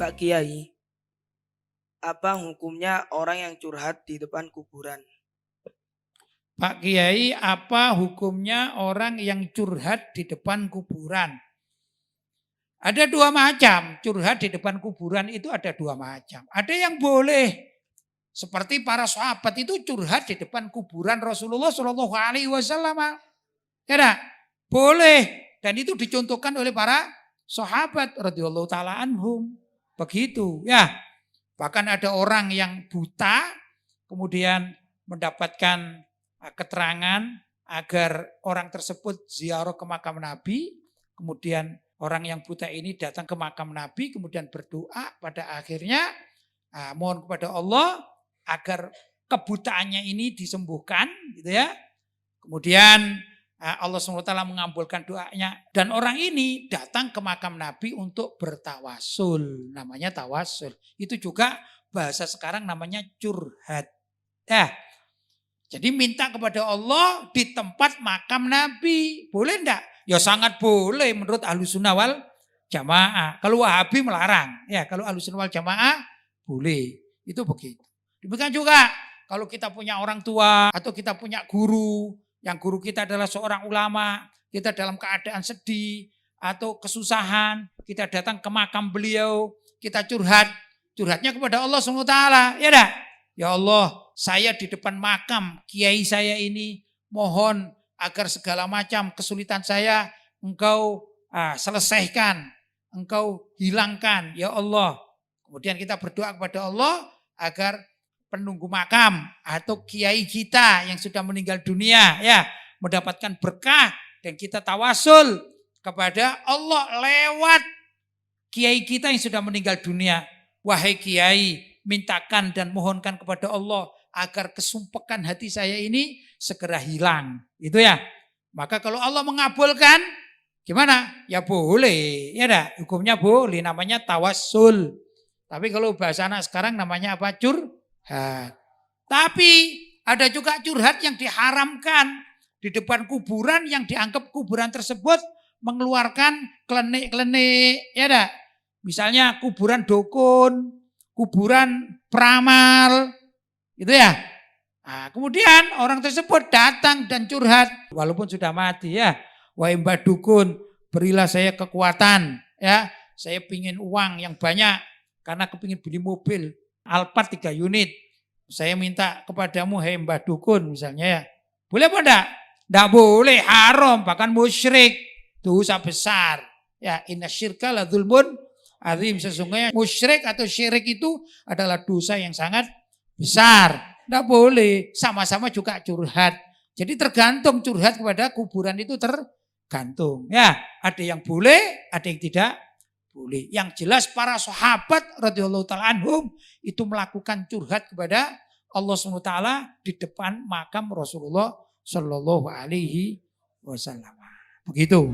Pak Kiai, apa hukumnya orang yang curhat di depan kuburan? Pak Kiai, apa hukumnya orang yang curhat di depan kuburan? Ada dua macam, curhat di depan kuburan itu ada dua macam. Ada yang boleh, seperti para sahabat itu curhat di depan kuburan Rasulullah Shallallahu Alaihi Wasallam. Ya dah? Boleh, dan itu dicontohkan oleh para sahabat radhiyallahu taala anhum. Begitu, ya. Bahkan ada orang yang buta, kemudian mendapatkan keterangan agar orang tersebut ziarah ke makam Nabi, kemudian orang yang buta ini datang ke makam Nabi, kemudian berdoa, pada akhirnya mohon kepada Allah agar kebutaannya ini disembuhkan, gitu ya. Kemudian Allah SWT mengabulkan doanya, dan orang ini datang ke makam Nabi untuk bertawasul, namanya tawasul. Itu juga bahasa sekarang namanya curhat. Ya. Jadi minta kepada Allah di tempat makam Nabi. Boleh enggak? Ya sangat boleh menurut Ahlussunnah wal Jamaah. Kalau Wahabi melarang. Ya, kalau Ahlussunnah wal Jamaah boleh. Itu begitu. Demikian juga kalau kita punya orang tua atau kita punya guru, yang guru kita adalah seorang ulama, kita dalam keadaan sedih atau kesusahan, kita datang ke makam beliau, kita curhat. Curhatnya kepada Allah SWT. Ya dah? Ya Allah, saya di depan makam kiai saya ini, mohon agar segala macam kesulitan saya engkau selesaikan, engkau hilangkan, ya Allah. Kemudian kita berdoa kepada Allah agar penunggu makam atau kiai kita yang sudah meninggal dunia ya mendapatkan berkah, dan kita tawasul kepada Allah lewat kiai kita yang sudah meninggal dunia. Wahai kiai, mintakan dan mohonkan kepada Allah agar kesumpekan hati saya ini segera hilang. Itu ya. Maka kalau Allah mengabulkan, gimana? Ya boleh. Ya dah, hukumnya boleh, namanya tawassul. Tapi kalau bahasa anak sekarang namanya apa? Curhat. Tapi ada juga curhat yang diharamkan di depan kuburan, yang dianggap kuburan tersebut mengeluarkan klenik-klenik. Ya dah. Misalnya kuburan dukun, kuburan peramal, gitu ya. Nah, kemudian orang tersebut datang dan curhat, walaupun sudah mati ya. Wahai mbah dukun, berilah saya kekuatan, ya. Saya pingin uang yang banyak karena kepingin beli mobil Alphard 3 unit. Saya minta kepadamu, hai mbah dukun misalnya ya. Boleh apa enggak? Enggak boleh, haram, bahkan musyrik, dosa besar. Ya, inna syirka la dzulmun azim, sesungguhnya musyrik atau syirik itu adalah dosa yang sangat besar. Tidak boleh, sama-sama juga curhat. Jadi tergantung curhat kepada kuburan itu tergantung. Ya, ada yang boleh, ada yang tidak boleh. Yang jelas para sahabat radhiyallahu taala anhum itu melakukan curhat kepada Allah SWT di depan makam Rasulullah Shallallahu Alaihi Wasallam. Begitu.